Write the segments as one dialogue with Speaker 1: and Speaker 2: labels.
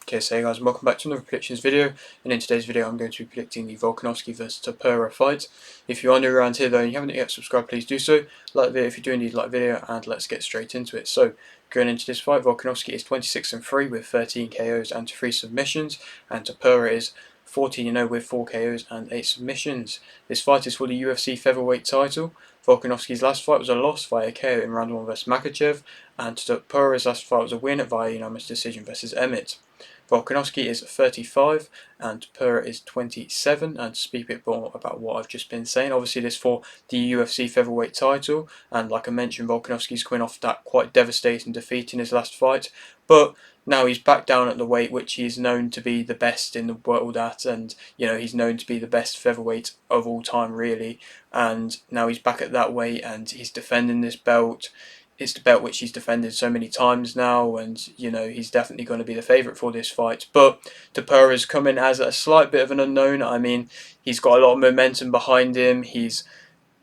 Speaker 1: Okay, so hey guys, and welcome back to another predictions video, and in today's video I'm going to be predicting the Volkanovski vs Topuria fight. If you are new around here though and you haven't yet subscribed, please do so. Like the video if you do indeed like the video, and let's get straight into it. So, going into this fight, Volkanovski is 26-3 with 13 KOs and 3 submissions, and Topuria is 14-0 with 4 KOs and 8 submissions. This fight is for the UFC featherweight title. Volkanovski's last fight was a loss via KO in round 1 vs Makhachev, and Topuria's last fight was a win via unanimous decision vs Emmett. Volkanovski is 35 and Topuria is 27, and to speak a bit more about what I've just been saying, obviously this for the UFC featherweight title, and like I mentioned, Volkanovski's coming off that quite devastating defeat in his last fight, but now he's back down at the weight which he is known to be the best in the world at, and he's known to be the best featherweight of all time really, and now he's back at that weight and he's defending this belt. It's the belt which he's defended so many times now, and he's definitely going to be the favourite for this fight. But Topuria's coming as a slight bit of an unknown. I mean, he's got a lot of momentum behind him. He's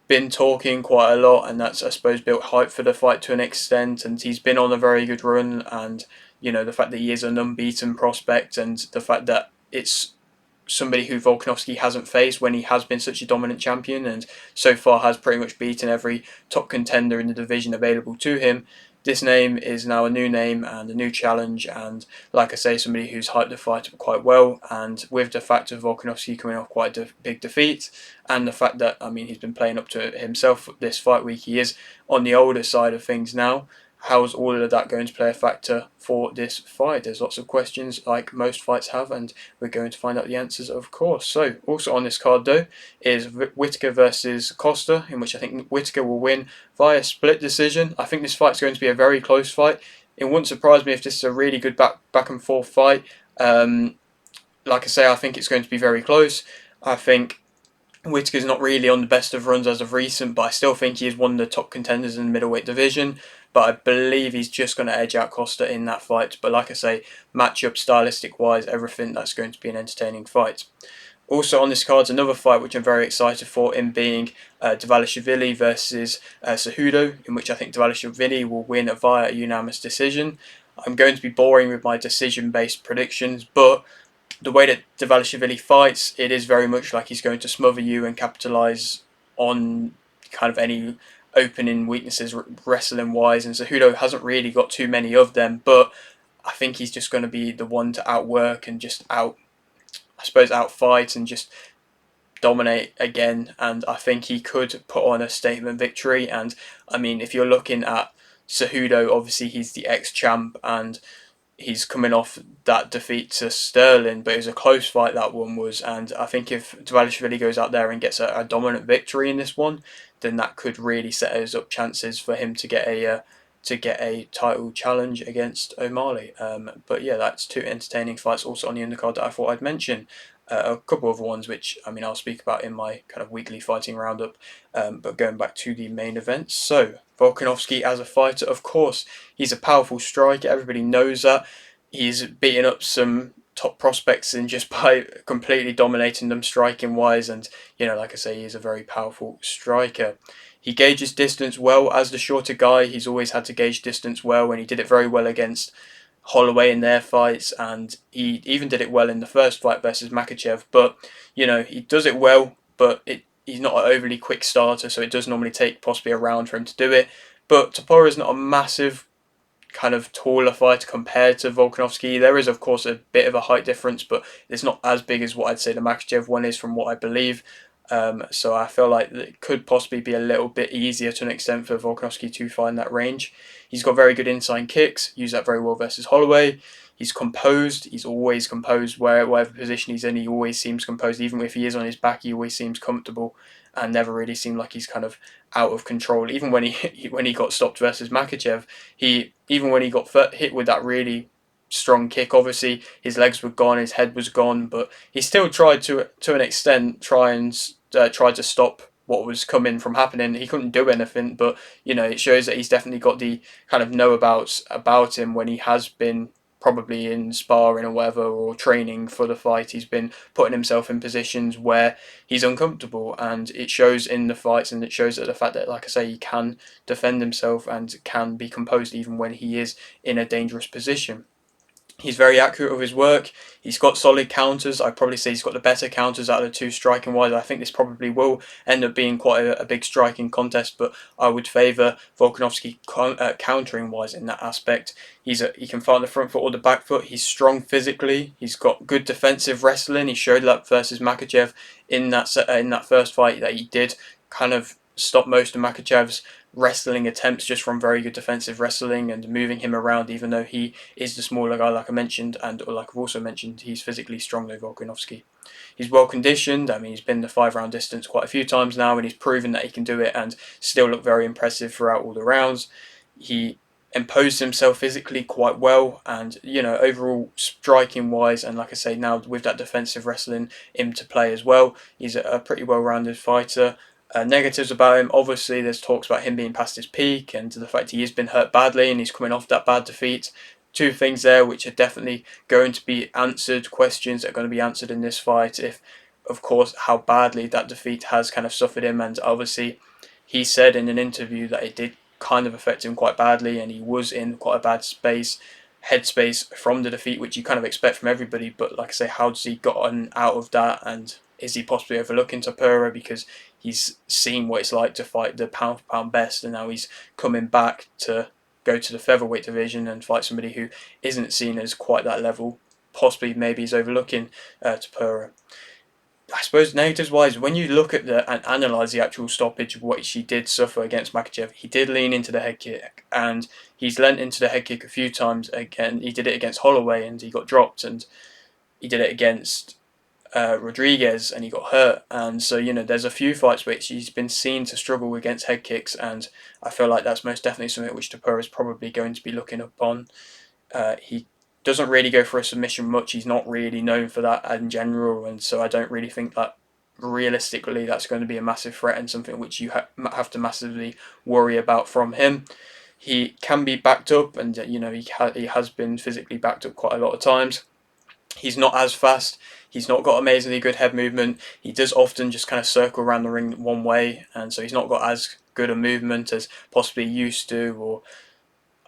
Speaker 1: been talking quite a lot, and that's, I suppose, built hype for the fight to an extent. And he's been on a very good run, and the fact that he is an unbeaten prospect, and the fact that it's somebody who Volkanovski hasn't faced when he has been such a dominant champion, and so far has pretty much beaten every top contender in the division available to him. This name is now a new name and a new challenge, and like I say, somebody who's hyped the fight up quite well. And with the fact of Volkanovski coming off quite a big defeat, and the fact that, I mean, he's been playing up to himself this fight week, he is on the older side of things now. How's all of that going to play a factor for this fight? There's lots of questions, like most fights have, and we're going to find out the answers, of course. So, also on this card, though, is Whittaker versus Costa, in which I think Whittaker will win via split decision. I think this fight's going to be a very close fight. It wouldn't surprise me if this is a really good back and forth fight. Like I say, I think it's going to be very close. I think Whittaker's not really on the best of runs as of recent, but I still think he is one of the top contenders in the middleweight division. But I believe he's just going to edge out Costa in that fight. But like I say, matchup, stylistic wise, everything, that's going to be an entertaining fight. Also on this card is another fight which I'm very excited for, in being Dvalishvili versus Cejudo, in which I think Dvalishvili will win via a unanimous decision. I'm going to be boring with my decision-based predictions, but the way that Dvalishvili fights, it is very much like he's going to smother you and capitalise on kind of any opening weaknesses wrestling wise, and Cejudo hasn't really got too many of them, but I think he's just going to be the one to outwork and just outfight and just dominate again. And I think he could put on a statement victory. And I mean, if you're looking at Cejudo, obviously he's the ex-champ and he's coming off that defeat to Sterling, but it was a close fight, that one was, and I think if Dvalishvili goes out there and gets a dominant victory in this one, then that could really set us up chances for him to get a title challenge against O'Malley. But yeah, that's two entertaining fights also on the undercard that I thought I'd mention. A couple of ones which, I mean, I'll speak about in my kind of weekly fighting roundup, but going back to the main events. So, Volkanovski as a fighter, of course, he's a powerful striker, everybody knows that. He's beaten up some top prospects and just by completely dominating them striking wise, and like I say, he is a very powerful striker. He gauges distance well. As the shorter guy, he's always had to gauge distance well, and he did it very well against Holloway in their fights, and he even did it well in the first fight versus Makhachev. But he does it well, but he's not an overly quick starter, so it does normally take possibly a round for him to do it. But Topuria is not a massive kind of taller fighter compared to Volkanovski. There is, of course, a bit of a height difference, but it's not as big as what I'd say the Makhachev one is, from what I believe. So I feel like it could possibly be a little bit easier to an extent for Volkanovski to find that range. He's got very good inside kicks, used that very well versus Holloway. He's composed, he's always composed wherever position he's in, he always seems composed. Even if he is on his back, he always seems comfortable and never really seemed like he's kind of out of control. Even when he got stopped versus Makhachev, even when he got hit with that really strong kick, obviously his legs were gone, his head was gone, but he still tried to an extent tried to stop what was coming from happening. He couldn't do anything, but it shows that he's definitely got the kind of know-abouts about him when he has been probably in sparring or whatever, or training for the fight. He's been putting himself in positions where he's uncomfortable, and it shows in the fights, and it shows that the fact that, like I say, he can defend himself and can be composed even when he is in a dangerous position. He's very accurate with his work. He's got solid counters. I'd probably say he's got the better counters out of the two striking wise. I think this probably will end up being quite a big striking contest, but I would favour Volkanovski countering wise in that aspect. He can fight on the front foot or the back foot. He's strong physically. He's got good defensive wrestling. He showed that versus Makhachev in that first fight that he did kind of stop most of Makhachev's wrestling attempts just from very good defensive wrestling and moving him around, even though he is the smaller guy, like I mentioned, and like I've also mentioned, he's physically strong, though, Volkanovski. He's well conditioned. I mean, he's been the 5 round distance quite a few times now, and he's proven that he can do it and still look very impressive throughout all the rounds. He imposed himself physically quite well, and overall striking wise, and like I say, now with that defensive wrestling into play as well, he's a pretty well-rounded fighter. Negatives about him, obviously, there's talks about him being past his peak and the fact he has been hurt badly and he's coming off that bad defeat. Two things there which are definitely going to be answered, questions that are going to be answered in this fight, if, of course, how badly that defeat has kind of suffered him. And obviously, he said in an interview that it did kind of affect him quite badly and he was in quite a bad headspace from the defeat, which you kind of expect from everybody. But like I say, how does he gotten out of that, and is he possibly overlooking Topuria because he's seen what it's like to fight the pound for pound best, and now he's coming back to go to the featherweight division and fight somebody who isn't seen as quite that level? Possibly, maybe he's overlooking Topuria. I suppose negatives wise, when you look at and analyse the actual stoppage, what she did suffer against Makhachev, he did lean into the head kick, and he's leant into the head kick a few times. Again, he did it against Holloway and he got dropped, and he did it against Rodriguez and he got hurt. And so, there's a few fights which he's been seen to struggle against head kicks, and I feel like that's most definitely something which Topuria is probably going to be looking upon. He doesn't really go for a submission much. He's not really known for that in general, and so I don't really think that realistically that's going to be a massive threat and something which you have to massively worry about from him. He can be backed up, and he has been physically backed up quite a lot of times. He's not as fast. He's not got amazingly good head movement. He does often just kind of circle around the ring one way, and so he's not got as good a movement as possibly used to, or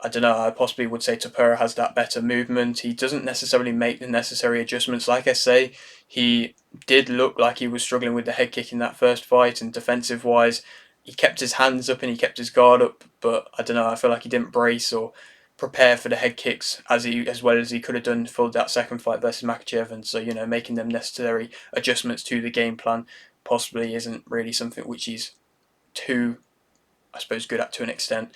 Speaker 1: I don't know, I possibly would say Topuria has that better movement. He doesn't necessarily make the necessary adjustments. Like I say, he did look like he was struggling with the head kick in that first fight, and defensive wise, he kept his hands up and he kept his guard up, but I don't know, I feel like he didn't brace or prepare for the head kicks as well as he could have done for that second fight versus Makhachev, and so making them necessary adjustments to the game plan possibly isn't really something which he's too, I suppose, good at to an extent.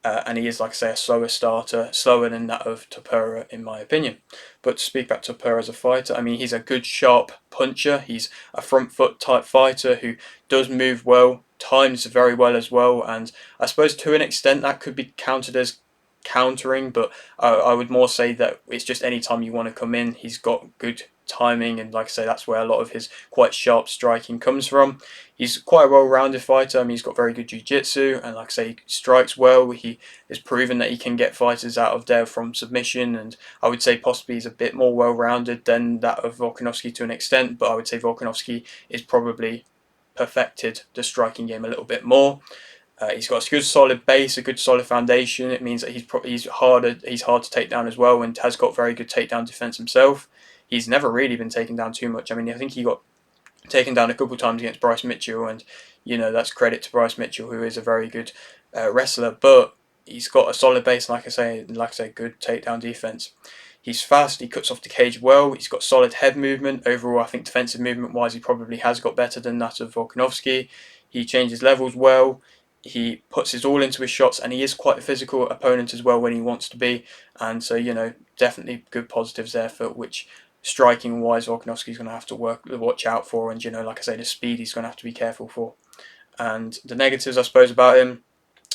Speaker 1: And he is, like I say, a slower starter, slower than that of Topuria, in my opinion. But to speak about Topuria as a fighter, I mean, he's a good, sharp puncher. He's a front foot type fighter who does move well, times very well as well, and I suppose to an extent that could be counted as countering, but I would more say that it's just any time you want to come in, he's got good timing, and like I say, that's where a lot of his quite sharp striking comes from. He's quite a well-rounded fighter. I mean, he's got very good jiu-jitsu, and like I say, he strikes well. He has proven that he can get fighters out of there from submission, and I would say possibly he's a bit more well-rounded than that of Volkanovski to an extent, but I would say Volkanovski is probably perfected the striking game a little bit more. He's got a good solid base, a good solid foundation. It means that he's hard to take down as well, and has got very good takedown defense himself. He's never really been taken down too much. I mean, I think he got taken down a couple of times against Bryce Mitchell, and that's credit to Bryce Mitchell, who is a very good wrestler. But he's got a solid base, like I say, good takedown defense. He's fast. He cuts off the cage well. He's got solid head movement. Overall, I think defensive movement wise, he probably has got better than that of Volkanovski. He changes levels well. He puts his all into his shots, and he is quite a physical opponent as well when he wants to be. And so, definitely good positives there for which striking wise Volkanovski's going to have to watch out for, and like I say, the speed he's going to have to be careful for. And the negatives, I suppose, about him,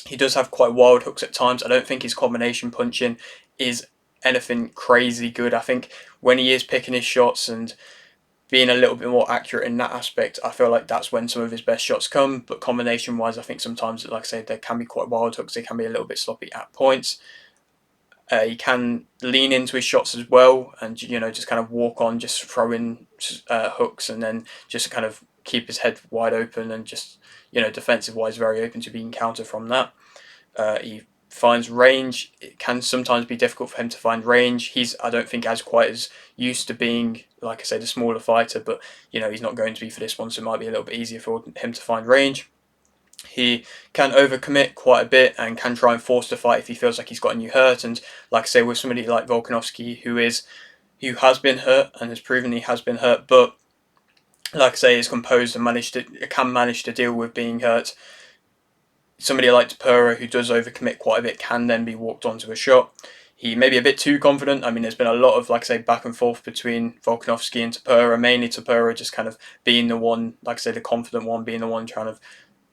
Speaker 1: he does have quite wild hooks at times. I don't think his combination punching is anything crazy good. I think when he is picking his shots and being a little bit more accurate in that aspect, I feel like that's when some of his best shots come. But combination wise, I think sometimes, like I say, there can be quite wild hooks. They can be a little bit sloppy at points. He can lean into his shots as well, and just kind of walk on, just throw in hooks, and then just kind of keep his head wide open, and just defensive wise very open to being countered from that. He finds range. It can sometimes be difficult for him to find range. I don't think, as quite as used to being, like I said, a smaller fighter, but he's not going to be for this one, so it might be a little bit easier for him to find range. He can overcommit quite a bit and can try and force the fight if he feels like he's got a new hurt. And like I say, with somebody like Volkanovski, who has been hurt and has proven he has been hurt, but like I say, is composed and can manage to deal with being hurt. Somebody like Topuria, who does overcommit quite a bit, can then be walked onto a shot. He may be a bit too confident. I mean, there's been a lot of, like I say, back and forth between Volkanovski and Topuria, mainly Topuria just kind of being the one, like I say, the confident one, being the one trying to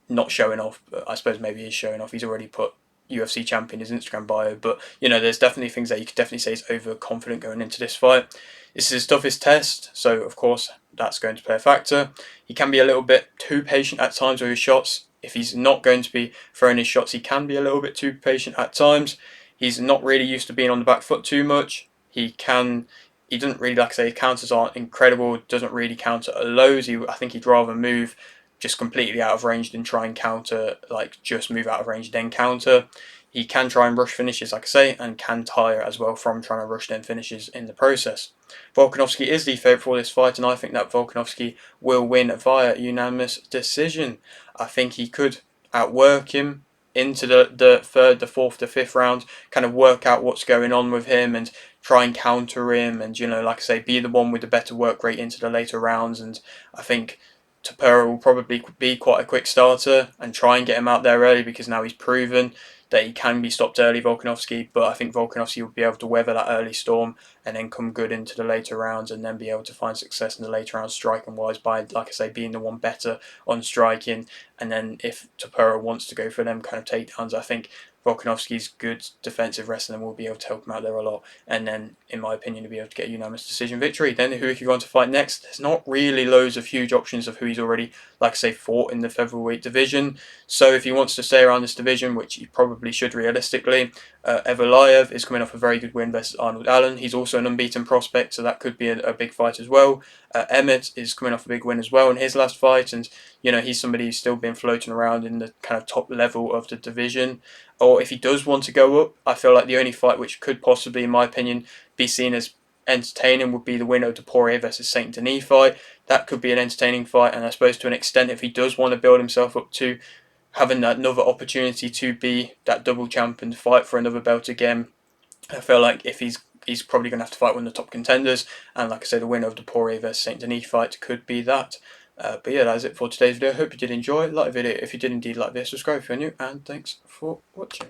Speaker 1: not showing off, but I suppose maybe he's showing off. He's already put UFC champion in his Instagram bio, but there's definitely things that you could definitely say he's overconfident going into this fight. This is his toughest test, so of course that's going to play a factor. He can be a little bit too patient at times with his shots. If he's not going to be throwing his shots, he can be a little bit too patient at times. He's not really used to being on the back foot too much. He doesn't really, like I say, his counters aren't incredible, doesn't really counter at lows. I think he'd rather move just completely out of range than try and counter, like just move out of range then counter. He can try and rush finishes, like I say, and can tire as well from trying to rush them finishes in the process. Volkanovski is the favourite for this fight, and I think that Volkanovski will win via unanimous decision. I think he could outwork him into the third, the fourth, the fifth round, kind of work out what's going on with him and try and counter him and, like I say, be the one with the better work rate into the later rounds. And I think Topuria will probably be quite a quick starter and try and get him out there early, because now he's proven that he can be stopped early, Volkanovski. But I think Volkanovski will be able to weather that early storm and then come good into the later rounds and then be able to find success in the later rounds striking wise by, like I say, being the one better on striking. And then if Topuria wants to go for them kind of takedowns, I think Volkanovski's good defensive wrestling will be able to help him out there a lot, and then, in my opinion, to be able to get a unanimous decision victory. Then who he going to fight next? There's not really loads of huge options of who he's already, like I say, fought in the featherweight division. So if he wants to stay around this division, which he probably should realistically, Evolaev is coming off a very good win versus Arnold Allen. He's also an unbeaten prospect, so that could be a big fight as well. Emmett is coming off a big win as well in his last fight, and he's somebody who's still been floating around in the kind of top level of the division. Or if he does want to go up, I feel like the only fight which could possibly, in my opinion, be seen as entertaining would be the winner of Topuria versus Saint Denis fight. That could be an entertaining fight, and I suppose to an extent, if he does want to build himself up to having another opportunity to be that double champ and fight for another belt again, I feel like if he's probably going to have to fight one of the top contenders, and like I said, the winner of the Topuria versus Saint Denis fight could be that. But yeah, that's it for today's video. Hope you did enjoy. Like the video if you did indeed like this, subscribe if you're new, and thanks for watching.